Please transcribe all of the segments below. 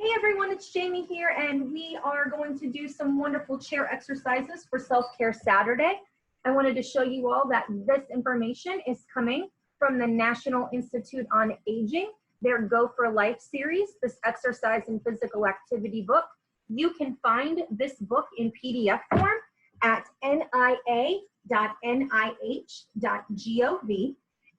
Hey everyone, it's Jamie here, and we are going to do some wonderful chair exercises for Self-Care Saturday. I wanted to show you all that this information is coming from the National Institute on Aging, their Go for Life series, this exercise and physical activity book. You can find this book in PDF form at nia.nih.gov,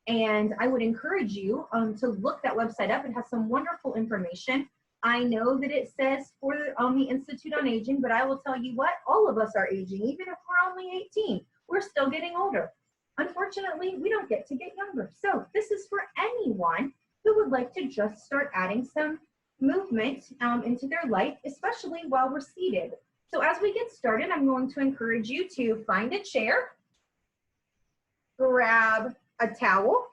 and I would encourage you to look that website up. It has some wonderful information. I know that it says for the Institute on Aging, but I will tell you what, all of us are aging. Even if we're only 18, we're still getting older. Unfortunately, we don't get to get younger. So this is for anyone who would like to just start adding some movement into their life, especially while we're seated. So as we get started, I'm going to encourage you to find a chair, grab a towel,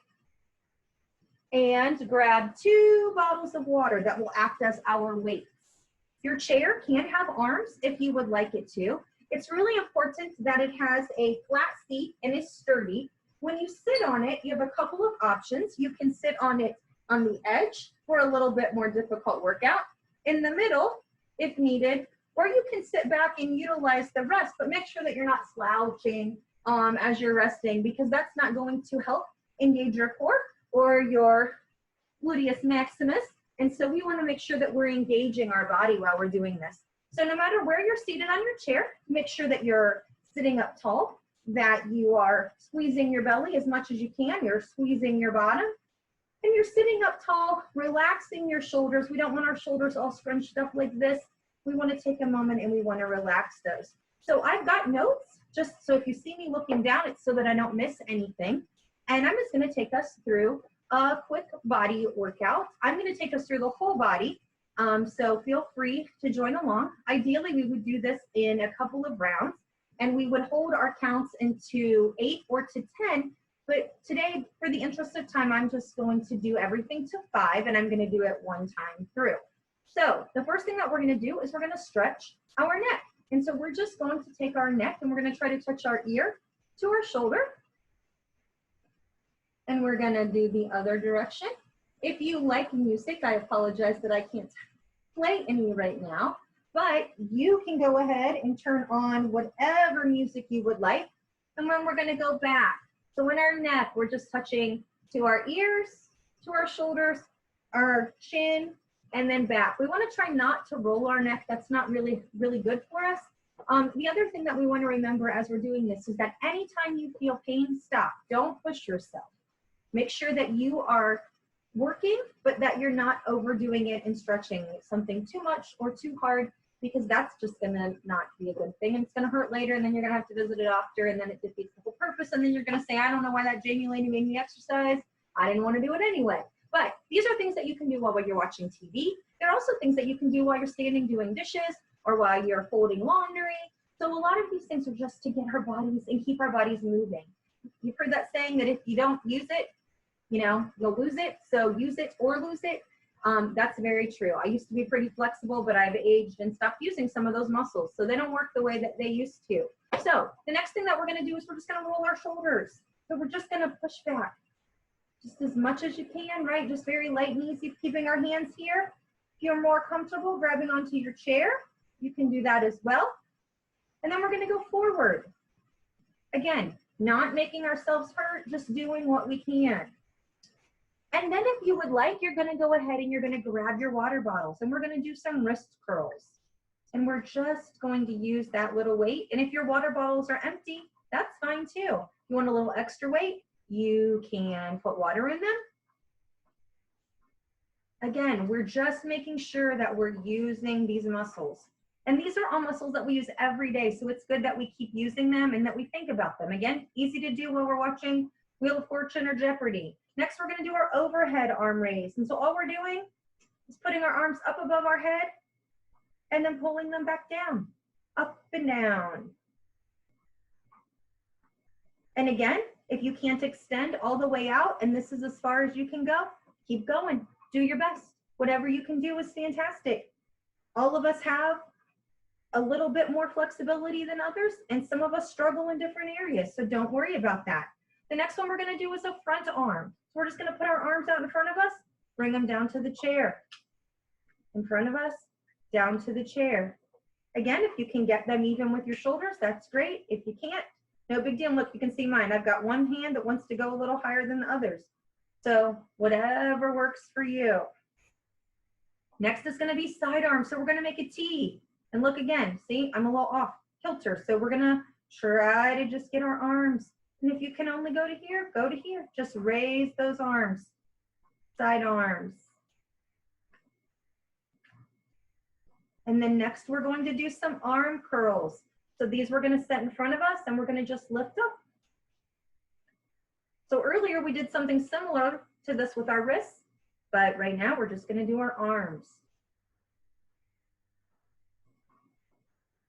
and grab 2 bottles of water that will act as our weights. Your chair can have arms if you would like it to. It's really important that it has a flat seat and is sturdy. When you sit on it, you have a couple of options. You can sit on it on the edge for a little bit more difficult workout, in the middle if needed, or you can sit back and utilize the rest, but make sure that you're not slouching as you're resting, because that's not going to help engage your core or your gluteus maximus. And so we want to make sure that we're engaging our body while we're doing this. So no matter where you're seated on your chair, make sure that you're sitting up tall, that you are squeezing your belly as much as you can, you're squeezing your bottom, and you're sitting up tall, relaxing your shoulders. We don't want our shoulders all scrunched up like this. We want to take a moment and we want to relax those. So I've got notes, just so if you see me looking down, it's so that I don't miss anything. And I'm just going to take us through a quick body workout. I'm going to take us through the whole body, so feel free to join along. Ideally, we would do this in a couple of rounds, and we would hold our counts into 8 or to 10. But today, for the interest of time, I'm just going to do everything to 5, and I'm going to do it one time through. So the first thing that we're going to do is we're going to stretch our neck. And so we're just going to take our neck, and we're going to try to touch our ear to our shoulder. And we're gonna do the other direction. If you like music, I apologize that I can't play any right now, but you can go ahead and turn on whatever music you would like. And then we're gonna go back. So in our neck, we're just touching to our ears, to our shoulders, our chin, and then back. We wanna try not to roll our neck. That's not really good for us. The other thing that we wanna remember as we're doing this is that anytime you feel pain, stop. Don't push yourself. Make sure that you are working, but that you're not overdoing it and stretching something too much or too hard, because that's just gonna not be a good thing, and it's gonna hurt later, and then you're gonna have to visit a doctor, and then it defeats the whole purpose, and then you're gonna say, I don't know why that Jamie lady made me exercise. I didn't want to do it anyway. But these are things that you can do while you're watching TV. There are also things that you can do while you're standing doing dishes or while you're folding laundry. So a lot of these things are just to get our bodies and keep our bodies moving. You've heard that saying that if you don't use it, you know, you'll lose it. So use it or lose it. That's very true. I used to be pretty flexible, but I've aged and stopped using some of those muscles, so they don't work the way that they used to. So the next thing that we're going to do is we're just going to roll our shoulders. So we're just going to push back just as much as you can, right? Just very light and easy, keeping our hands here. If you're more comfortable grabbing onto your chair, you can do that as well. And then we're going to go forward. Again, not making ourselves hurt, just doing what we can. And then if you would like, you're going to go ahead and you're going to grab your water bottles, and we're going to do some wrist curls. And we're just going to use that little weight. And if your water bottles are empty, that's fine too. You want a little extra weight, you can put water in them. Again, we're just making sure that we're using these muscles. And these are all muscles that we use every day, so it's good that we keep using them and that we think about them. Again, easy to do while we're watching Wheel of Fortune or Jeopardy. Next, we're going to do our overhead arm raise. And so all we're doing is putting our arms up above our head and then pulling them back down, up and down. And again, if you can't extend all the way out and this is as far as you can go, keep going. Do your best. Whatever you can do is fantastic. All of us have a little bit more flexibility than others, and some of us struggle in different areas, so don't worry about that. The next one we're going to do is a front arm. So we're just going to put our arms out in front of us, bring them down to the chair. in front of us, down to the chair. Again, if you can get them even with your shoulders, that's great. If you can't, no big deal. Look, you can see mine. I've got one hand that wants to go a little higher than the others. So whatever works for you. Next is going to be side arm. So we're going to make a T. And look again, see, I'm a little off kilter. So we're going to try to just get our arms. And if you can only go to here, go to here. Just raise those arms, side arms. And then next we're going to do some arm curls. So these we're going to set in front of us and we're going to just lift up. So earlier we did something similar to this with our wrists, but right now we're just going to do our arms.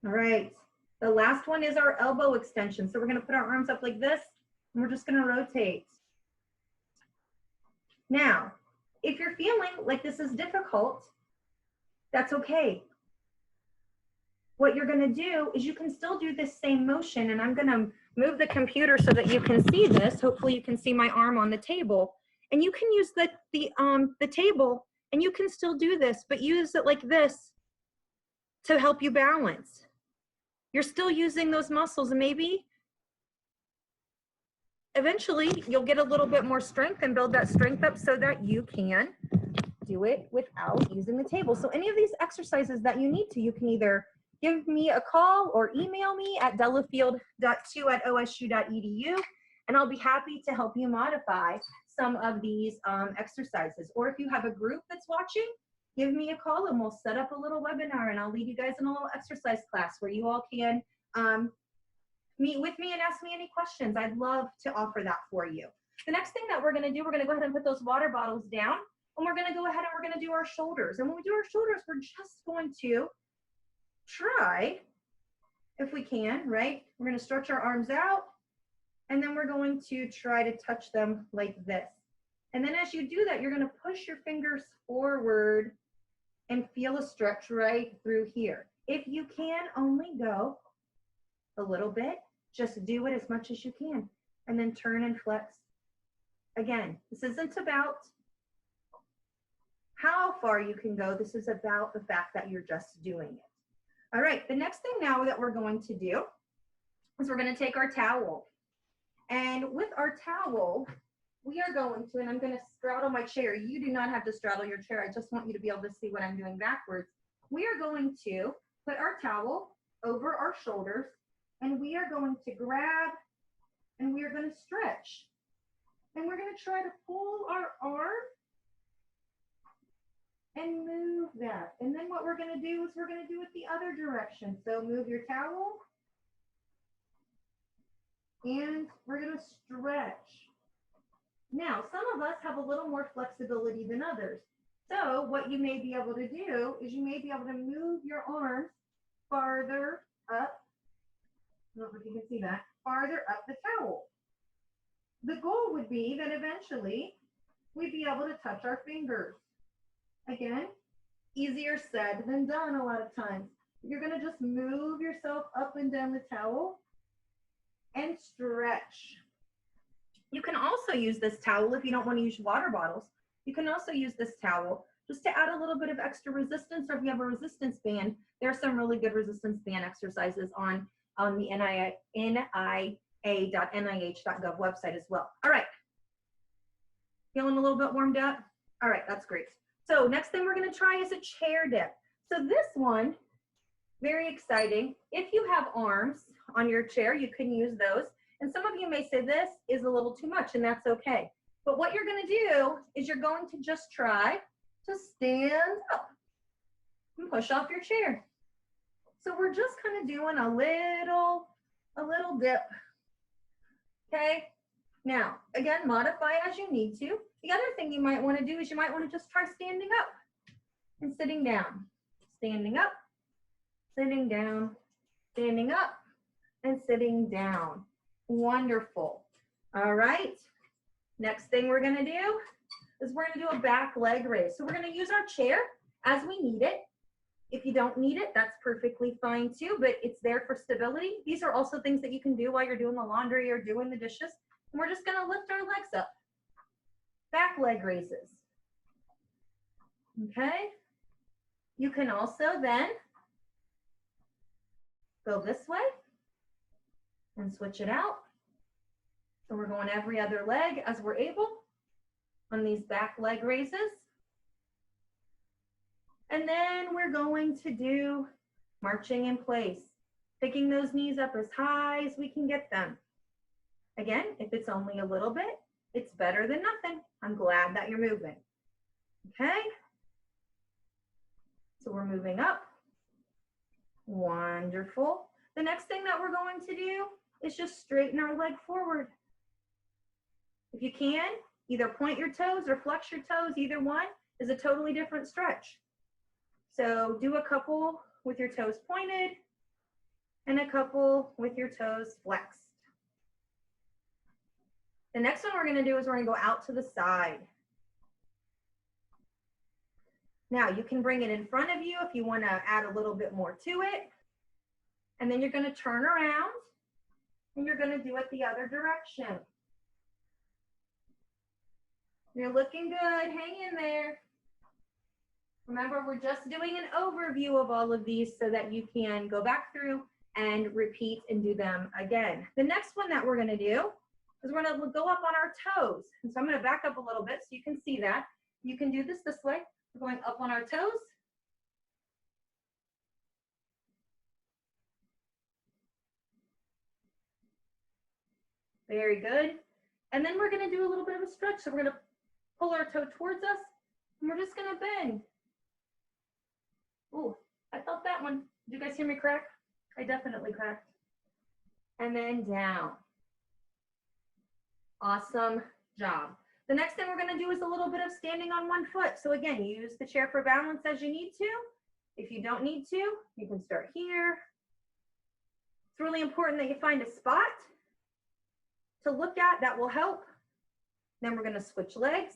All right, the last one is our elbow extension. So we're going to put our arms up like this and we're just going to rotate. Now, if you're feeling like this is difficult, that's okay. What you're going to do is you can still do this same motion, and I'm going to move the computer so that you can see this. Hopefully you can see my arm on the table, and you can use the table and you can still do this, but use it like this to help you balance. You're still using those muscles, and maybe eventually you'll get a little bit more strength and build that strength up so that you can do it without using the table. So any of these exercises that you need to, you can either give me a call or email me at delafield.2@osu.edu, and I'll be happy to help you modify some of these exercises. Or if you have a group that's watching, give me a call and we'll set up a little webinar and I'll lead you guys in a little exercise class where you all can meet with me and ask me any questions. I'd love to offer that for you. The next thing that we're going to do, we're going to go ahead and put those water bottles down, and we're going to go ahead and we're going to do our shoulders. And when we do our shoulders, we're just going to try, if we can, right? We're going to stretch our arms out, and then we're going to try to touch them like this. And then as you do that, you're going to push your fingers forward and feel a stretch right through here. If you can only go a little bit, just do it as much as you can, and then turn and flex. Again, this isn't about how far you can go. This is about the fact that you're just doing it. All right, the next thing now that we're going to do is we're going to take our towel. And with our towel, we are going to, and I'm going to straddle my chair. You do not have to straddle your chair. I just want you to be able to see what I'm doing backwards. We are going to put our towel over our shoulders, and we are going to grab, and we are going to stretch. And we're going to try to pull our arm and move that. And then what we're going to do is we're going to do it the other direction. So move your towel, and we're going to stretch. Now, some of us have a little more flexibility than others. So what you may be able to do is you may be able to move your arms farther up. I don't know if you can see that, farther up the towel. The goal would be that eventually we'd be able to touch our fingers. Again, easier said than done a lot of times. You're going to just move yourself up and down the towel and stretch. You can also use this towel if you don't want to use water bottles. You can also use this towel just to add a little bit of extra resistance, or if you have a resistance band, there are some really good resistance band exercises on the nia.nih.gov website as well. All right. Feeling a little bit warmed up? All right, that's great. So next thing we're going to try is a chair dip. So this one, very exciting. If you have arms on your chair, you can use those. And some of you may say this is a little too much, and that's okay. But what you're going to do is you're going to just try to stand up and push off your chair. So we're just kind of doing a little dip. Okay. Now, again, modify as you need to. The other thing you might want to do is you might want to just try standing up and sitting down. Standing up, sitting down, standing up, and sitting down. Wonderful. All right. Next thing we're going to do is we're going to do a back leg raise. So we're going to use our chair as we need it. If you don't need it, that's perfectly fine too, but it's there for stability. These are also things that you can do while you're doing the laundry or doing the dishes. And we're just going to lift our legs up. Back leg raises. Okay. You can also then go this way and switch it out. So we're going every other leg as we're able on these back leg raises. And then we're going to do marching in place, picking those knees up as high as we can get them. Again, if it's only a little bit, it's better than nothing. I'm glad that you're moving. Okay? So we're moving up. Wonderful. The next thing that we're going to do is just straighten our leg forward. If you can, either point your toes or flex your toes. Either one is a totally different stretch. So do a couple with your toes pointed and a couple with your toes flexed. The next one we're going to do is we're going to go out to the side. Now you can bring it in front of you if you want to add a little bit more to it. And then you're going to turn around and you're going to do it the other direction. You're looking good. Hang in there. Remember, we're just doing an overview of all of these so that you can go back through and repeat and do them again. The next one that we're going to do is we're going to go up on our toes. And so I'm going to back up a little bit so you can see that. You can do this way. We're going up on our toes. Very good. And then we're going to do a little bit of a stretch. So we're going to pull our toe towards us and we're just going to bend. Ooh, I felt that one. Did you guys hear me crack? I definitely cracked. And then down. Awesome job. The next thing we're going to do is a little bit of standing on one foot. So again, use the chair for balance as you need to. If you don't need to, you can start here. It's really important that you find a spot to look at that will help. Then we're going to switch legs.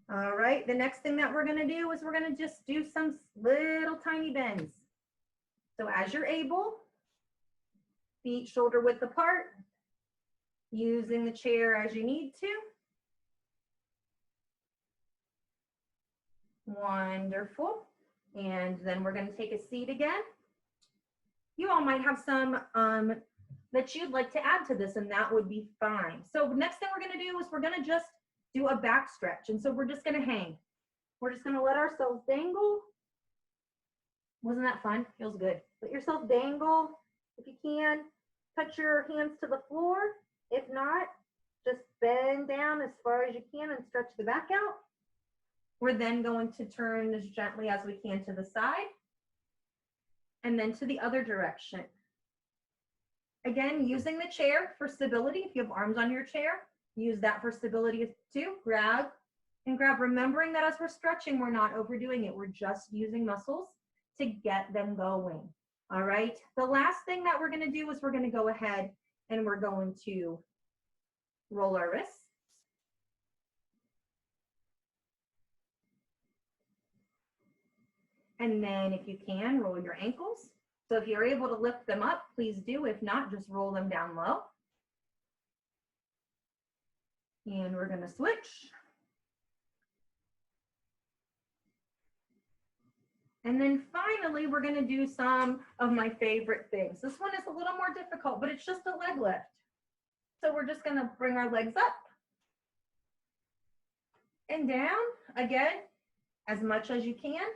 All right, the next thing that we're going to do is we're going to just do some little tiny bends. So as you're able, feet shoulder width apart, using the chair as you need to. Wonderful. And then we're going to take a seat again. You all might have some that you'd like to add to this, and that would be fine. So next thing we're going to do is we're going to just do a back stretch. And so we're just going to hang. We're just going to let ourselves dangle. Wasn't that fun? Feels good. Let yourself dangle if you can. Touch your hands to the floor. If not, just bend down as far as you can and stretch the back out. We're then going to turn as gently as we can to the side and then to the other direction. Again, using the chair for stability. If you have arms on your chair, use that for stability too. Grab and grab, remembering that as we're stretching, we're not overdoing it. We're just using muscles to get them going. All right. The last thing that we're going to do is we're going to go ahead and we're going to roll our wrists. And then if you can, roll your ankles. So if you're able to lift them up, please do. If not, just roll them down low. And we're going to switch. And then finally, we're going to do some of my favorite things. This one is a little more difficult, but it's just a leg lift. So we're just going to bring our legs up and down again, as much as you can.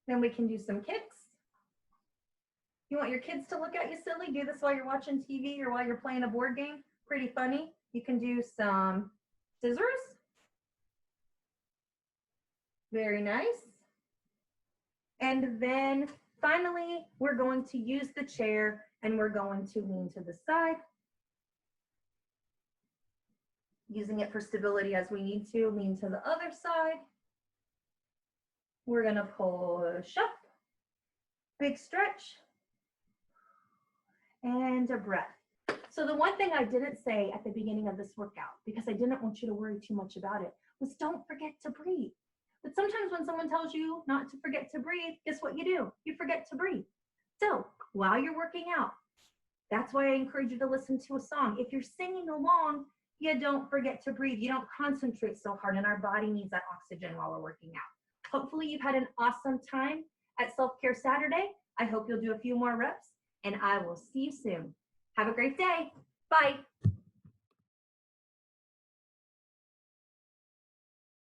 Then we can do some kicks. You want your kids to look at you silly? Do this while you're watching TV or while you're playing a board game. Pretty funny. You can do some scissors. Very nice. And then finally, we're going to use the chair and we're going to lean to the side. Using it for stability as we need to, lean to the other side. We're going to push up, big stretch, and a breath. So the one thing I didn't say at the beginning of this workout, because I didn't want you to worry too much about it, was don't forget to breathe. But sometimes when someone tells you not to forget to breathe, guess what you do? You forget to breathe. So while you're working out, that's why I encourage you to listen to a song. If you're singing along, you don't forget to breathe. You don't concentrate so hard, and our body needs that oxygen while we're working out. Hopefully you've had an awesome time at Self-Care Saturday. I hope you'll do a few more reps, and I will see you soon. Have a great day. Bye.